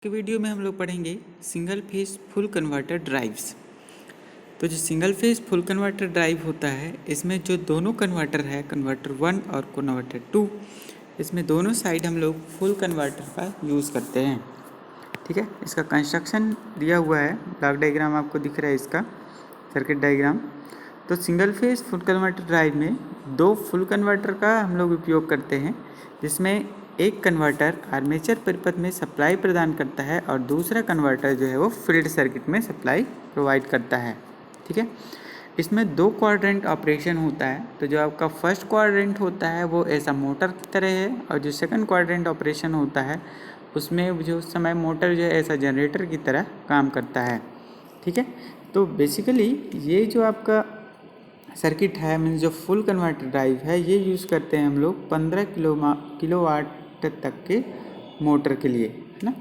के वीडियो में हम लोग पढ़ेंगे single phase full converter drives. तो जो single phase full converter drive होता है, इसमें जो दोनों कन्वर्टर है, कन्वर्टर 1 और कन्वर्टर 2, इसमें दोनों साइड हम लोग फुल कन्वर्टर का यूज़ करते हैं। ठीक है, इसका कंस्ट्रक्शन दिया हुआ है, ब्लॉक डायग्राम आपको दिख रहा है, इसका सर्किट डायग्राम। तो single phase full converter drive में दो फुल कन्वर्टर का हम लोग उपयोग करते हैं, जिसमें एक कन्वर्टर आर्मेचर परिपथ में सप्लाई प्रदान करता है और दूसरा कन्वर्टर जो है वो फील्ड सर्किट में सप्लाई प्रोवाइड करता है। ठीक है, इसमें दो क्वाड्रेंट ऑपरेशन होता है। तो जो आपका फर्स्ट क्वाड्रेंट होता है वो ऐसा मोटर की तरह है, और जो सेकंड क्वाड्रेंट ऑपरेशन होता है उसमें जो उस समय मोटर जो है ऐसा जनरेटर की तरह काम करता है। ठीक है, तो बेसिकली ये जो आपका सर्किट है, मीन्स जो फुल कन्वर्टर ड्राइव है, ये यूज़ करते हैं हम लोग 15 किलोवाट तक के मोटर के लिए, है ना,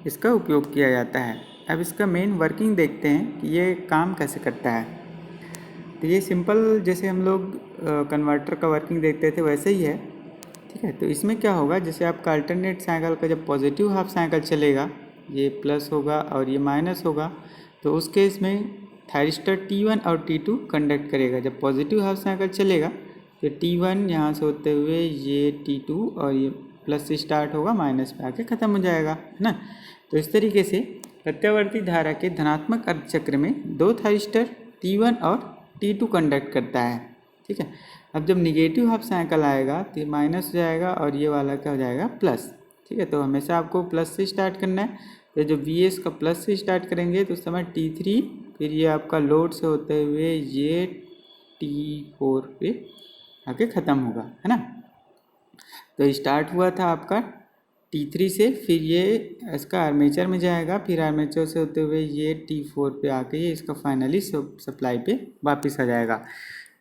इसका उपयोग किया जाता है। अब इसका मेन वर्किंग देखते हैं कि ये काम कैसे करता है। तो ये सिंपल जैसे हम लोग कन्वर्टर का वर्किंग देखते थे वैसे ही है। ठीक है, तो इसमें क्या होगा, जैसे आपका अल्टरनेट साइकिल का जब पॉजिटिव हाफ साइकिल चलेगा, ये प्लस होगा और ये माइनस होगा, तो उस केस में थायरिस्टर T1 और T2 कंडक्ट करेगा। जब पॉजिटिव हाफ साइकिल चलेगा तो T1 यहाँ से होते हुए ये T2 और ये प्लस से स्टार्ट होगा, माइनस पे आके ख़त्म हो जाएगा, है ना। तो इस तरीके से प्रत्यावर्ती धारा के धनात्मक अर्ध चक्र में दो थायरिस्टर T1 और T2 कंडक्ट करता है। ठीक है, अब जब निगेटिव हाफ साइकिल आएगा तो ये माइनस हो जाएगा और ये वाला क्या हो जाएगा, प्लस। ठीक है, तो हमेशा आपको प्लस से स्टार्ट करना है। तो जब VS का प्लस से स्टार्ट करेंगे तो उस समय T3, फिर ये आपका लोड से होते हुए ये T4 पे आके ख़त्म होगा, है ना। तो स्टार्ट हुआ था आपका T3 से, फिर ये इसका आर्मेचर में जाएगा, फिर आर्मेचर से होते हुए ये T4 पे आके ये इसका फाइनली सप्लाई पे वापस आ जाएगा।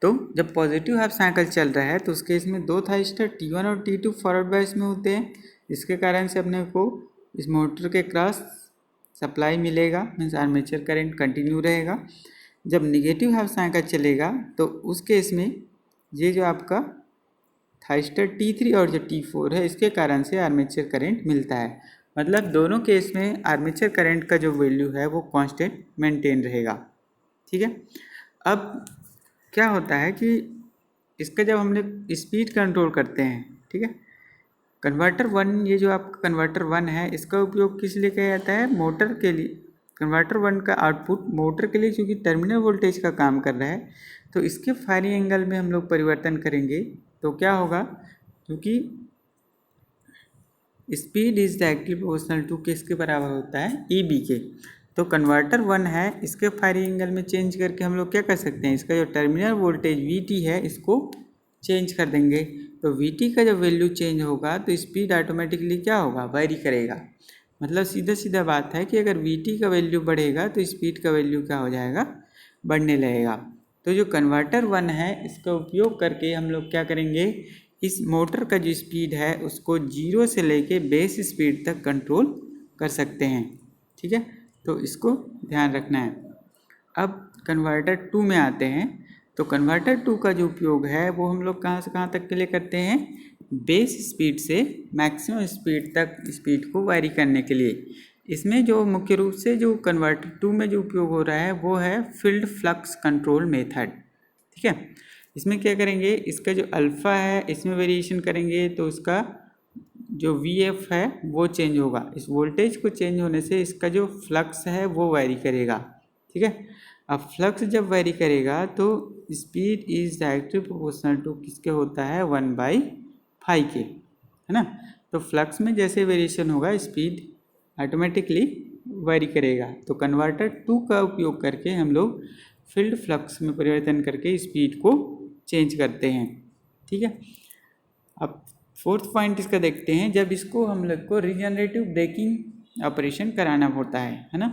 तो जब पॉजिटिव हाफ साइकिल चल रहा है तो उसके इसमें दो थायरिस्टर T1 और T2 फॉरवर्ड बायस में होते हैं, जिसके कारण से अपने को इस मोटर के क्रॉस सप्लाई मिलेगा, मीन्स आर्मेचर करंट कंटिन्यू रहेगा। जब निगेटिव हाफ साइकिल चलेगा तो उस केस में ये जो आपका थायरिस्टर T3 और जो T4 है, इसके कारण से आर्मेचर करंट मिलता है। मतलब दोनों केस में आर्मेचर करंट का जो वैल्यू है वो कांस्टेंट मेंटेन रहेगा। ठीक है, अब क्या होता है कि इसका जब हम लोग स्पीड कंट्रोल करते हैं, ठीक है, कन्वर्टर 1, ये जो आपका कन्वर्टर 1 है, इसका उपयोग किस लिए किया जाता है, मोटर के लिए। कन्वर्टर 1 का आउटपुट मोटर के लिए चूँकि टर्मिनल वोल्टेज का काम कर रहा है, तो इसके फायरिंग एंगल में हम लोग परिवर्तन करेंगे तो क्या होगा, क्योंकि speed is directly proportional to किसके बराबर होता है, EB के। तो कन्वर्टर 1 है, इसके फायरिंग एंगल में चेंज करके हम लोग क्या कर सकते हैं, इसका जो टर्मिनल वोल्टेज VT है इसको चेंज कर देंगे। तो VT का जब वैल्यू चेंज होगा तो स्पीड ऑटोमेटिकली क्या होगा, वेरी करेगा। मतलब सीधा सीधा बात है कि अगर VT का वैल्यू बढ़ेगा तो स्पीड का वैल्यू क्या हो जाएगा, बढ़ने लगेगा। तो जो कन्वर्टर 1 है, इसका उपयोग करके हम लोग क्या करेंगे, इस मोटर का जो स्पीड है उसको 0 से लेके बेस स्पीड तक कंट्रोल कर सकते हैं। ठीक है, तो इसको ध्यान रखना है। अब कन्वर्टर 2 में आते हैं। तो कन्वर्टर 2 का जो उपयोग है वो हम लोग कहाँ से कहाँ तक के लिए करते हैं, बेस स्पीड से मैक्सिमम स्पीड तक स्पीड को वायरी करने के लिए। इसमें जो मुख्य रूप से जो कन्वर्टर 2 में जो उपयोग हो रहा है वो है फील्ड फ्लक्स कंट्रोल मेथड। ठीक है, इसमें क्या करेंगे, इसका जो अल्फ़ा है इसमें वेरिएशन करेंगे तो इसका जो VF है वो चेंज होगा। इस वोल्टेज को चेंज होने से इसका जो फ्लक्स है वो वैरी करेगा। ठीक है, अब फ्लक्स जब वैरी करेगा तो speed is directly proportional to किसके होता है, 1/phi के, है ना। तो फ्लक्स में जैसे वेरिएशन होगा स्पीड ऑटोमेटिकली वैरी करेगा। तो कन्वर्टर 2 का उपयोग करके हम लोग फील्ड फ्लक्स में परिवर्तन करके स्पीड को चेंज करते हैं। ठीक है, अब फोर्थ पॉइंट इसका देखते हैं, जब इसको हम लोग को रीजनरेटिव ब्रेकिंग ऑपरेशन कराना होता है ना।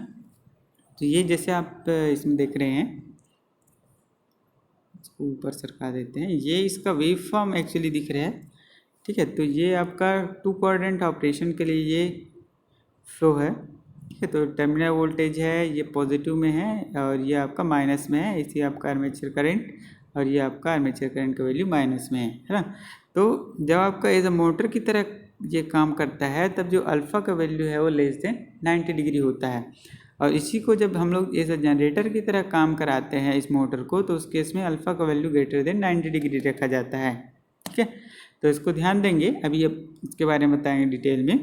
तो ये जैसे आप इसमें देख रहे हैं, इसको ऊपर सरका देते हैं, ये इसका वेव फॉर्म एक्चुअली दिख रहा है। ठीक है, तो ये आपका 2 क्वाड्रेंट ऑपरेशन के लिए ये फ्लो है। ठीक है, तो टर्मिनल वोल्टेज है ये पॉजिटिव में है और ये आपका माइनस में है, इसी आपका आर्मेचर करंट, और ये आपका आर्मेचर करंट का वैल्यू माइनस में है ना। तो जब आपका एज अ मोटर की तरह ये काम करता है तब जो अल्फ़ा का वैल्यू है वो लेस देन 90 डिग्री होता है। और इसी को जब हम लोग एज अ जनरेटर की तरह काम कराते हैं इस मोटर को, तो उस केस में अल्फ़ा का वैल्यू ग्रेटर देन 90 डिग्री रखा जाता है। ठीक है, तो इसको ध्यान देंगे, अभी अब इसके बारे में बताएंगे डिटेल में।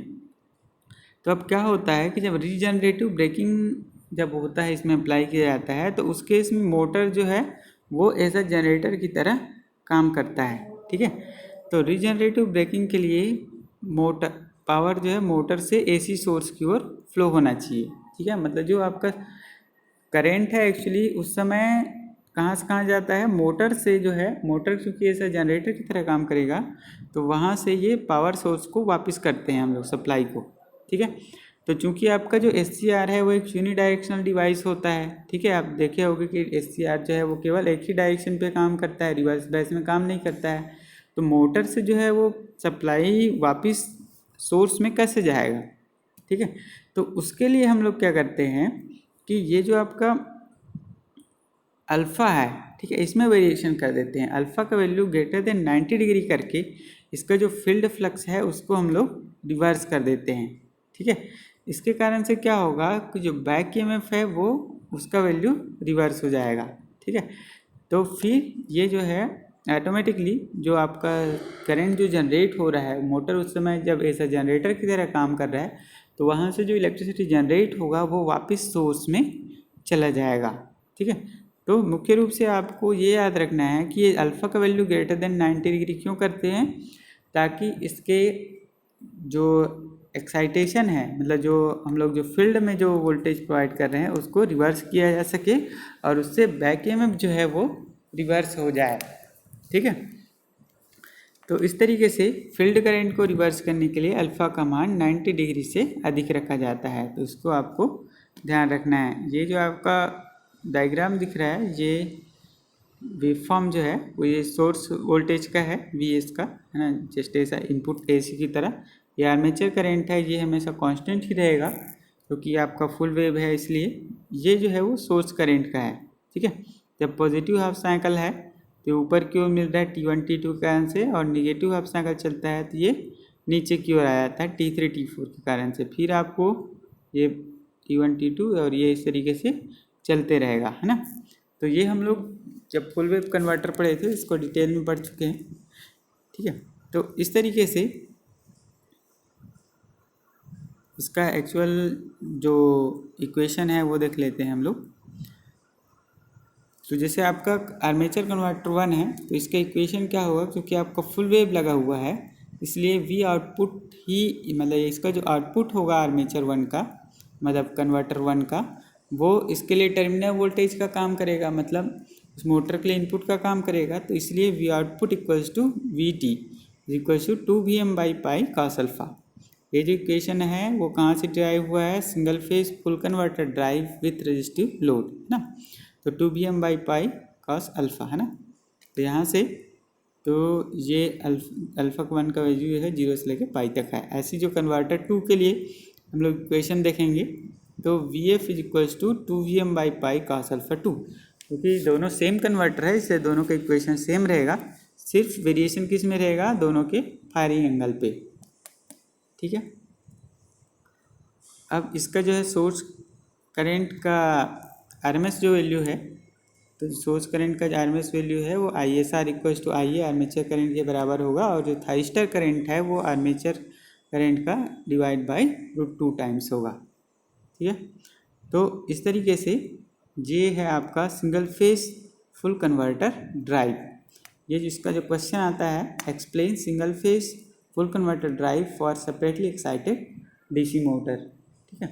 तो अब क्या होता है कि जब रीजनरेटिव ब्रेकिंग जब होता है, इसमें अप्लाई किया जाता है, तो उस केस में मोटर जो है वो एज अ जनरेटर की तरह काम करता है। ठीक है, तो रीजनरेटिव ब्रेकिंग के लिए मोटर पावर जो है मोटर से एसी सोर्स की ओर फ्लो होना चाहिए। ठीक है, मतलब जो आपका करेंट है एक्चुअली उस समय कहाँ से कहाँ जाता है, मोटर से जो है, मोटर क्योंकि ऐसा जनरेटर की तरह काम करेगा तो वहाँ से ये पावर सोर्स को वापस करते हैं हम लोग सप्लाई को। ठीक है, तो चूंकि आपका जो SCR है वो एक यूनिडायरेक्शनल डिवाइस होता है। ठीक है, आप देखे होंगे कि SCR जो है वो केवल एक ही डायरेक्शन पे काम करता है, रिवर्स बेस में काम नहीं करता है। तो मोटर से जो है वो सप्लाई वापस सोर्स में कैसे जाएगा। ठीक है, तो उसके लिए हम लोग क्या करते हैं कि ये जो आपका अल्फ़ा है, ठीक है, इसमें वेरिएशन कर देते हैं। अल्फ़ा का वैल्यू ग्रेटर देन 90 डिग्री करके इसका जो फील्ड फ्लक्स है उसको हम लोग रिवर्स कर देते हैं। ठीक है, इसके कारण से क्या होगा कि जो बैक EMF है वो उसका वैल्यू रिवर्स हो जाएगा। ठीक है, तो फिर ये जो है ऑटोमेटिकली जो आपका करंट जो जनरेट हो रहा है, मोटर उस समय जब ऐसा जनरेटर की तरह काम कर रहा है, तो वहाँ से जो इलेक्ट्रिसिटी जनरेट होगा वो वापस सोर्स में चला जाएगा। ठीक है, तो मुख्य रूप से आपको ये याद रखना है कि ये अल्फ़ा का वैल्यू ग्रेटर देन 90 डिग्री क्यों करते हैं, ताकि इसके जो एक्साइटेशन है, मतलब जो हम लोग जो फील्ड में जो वोल्टेज प्रोवाइड कर रहे हैं उसको रिवर्स किया जा सके और उससे बैक EMF जो है वो रिवर्स हो जाए। ठीक है, तो इस तरीके से फील्ड करंट को रिवर्स करने के लिए अल्फ़ा का मान 90 डिग्री से अधिक रखा जाता है। तो इसको आपको ध्यान रखना है। ये जो आपका डायग्राम दिख रहा है, ये वेवफॉर्म जो है वो ये सोर्स वोल्टेज का है, VS का है ना, जस्ट ऐसा इनपुट AC की तरह। ये आर्मेचर करंट है, ये हमेशा कांस्टेंट ही रहेगा क्योंकि आपका फुल वेव है, इसलिए ये जो है वो सोर्स करंट का है। ठीक है, जब पॉजिटिव हाफ साइकिल है तो ऊपर की ओर मिल रहा है T1 T2 के कारण से, और निगेटिव हाफ साइकिल चलता है तो ये नीचे की ओर आ जाता है T3 T4 के कारण से। फिर आपको ये T1 T2 और ये इस तरीके से चलते रहेगा, है ना। तो ये हम लोग जब फुल वेव कन्वर्टर पढ़े थे इसको डिटेल में पढ़ चुके हैं। ठीक है, तो इस तरीके से इसका एक्चुअल जो इक्वेशन है वो देख लेते हैं हम लोग। तो जैसे आपका आर्मेचर कन्वर्टर 1 है तो इसका इक्वेशन क्या होगा, क्योंकि आपका फुल वेव लगा हुआ है इसलिए V आउटपुट ही, मतलब इसका जो आउटपुट होगा आर्मेचर 1 का, मतलब कन्वर्टर 1 का, वो इसके लिए टर्मिनल वोल्टेज का काम करेगा, मतलब उस मोटर के लिए इनपुट का काम करेगा। तो इसलिए V output equals to VT equals to 2Vm/पाई cos अल्फ़ा। ये जो इक्वेशन है वो कहाँ से ड्राइव हुआ है, single phase full converter drive with resistive load, है ना। तो 2Vm/पाई cos अल्फ़ा, है ना। तो यहाँ से तो ये अल्फ़ा 1 का वैल्यू है 0 से लेकर पाई तक है। ऐसी जो कन्वर्टर 2 के लिए हम लोग इक्वेशन देखेंगे तो VF इज इक्वल्स टू 2Vm/पाई cos अल्फ़ा 2, क्योंकि दोनों सेम कन्वर्टर है इससे दोनों का इक्वेशन सेम रहेगा, सिर्फ वेरिएशन किस में रहेगा, दोनों के फायरिंग एंगल पे। ठीक है, अब इसका जो है सोर्स करंट का RMS जो वैल्यू है, तो सोर्स करंट का जो RMS वैल्यू है वो ISR equals to IA armature current के बराबर होगा, और जो थाइस्टर करंट है वो आर्मेचर करंट का डिवाइड बाई √2 टाइम्स होगा। ठीक है, तो इस तरीके से ये है आपका single phase full converter drive. ये जिसका जो क्वेश्चन आता है, explain single phase full converter drive for separately excited DC motor. ठीक है,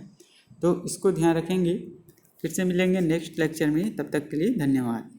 तो इसको ध्यान रखेंगे। फिर से मिलेंगे नेक्स्ट लेक्चर में, तब तक के लिए धन्यवाद।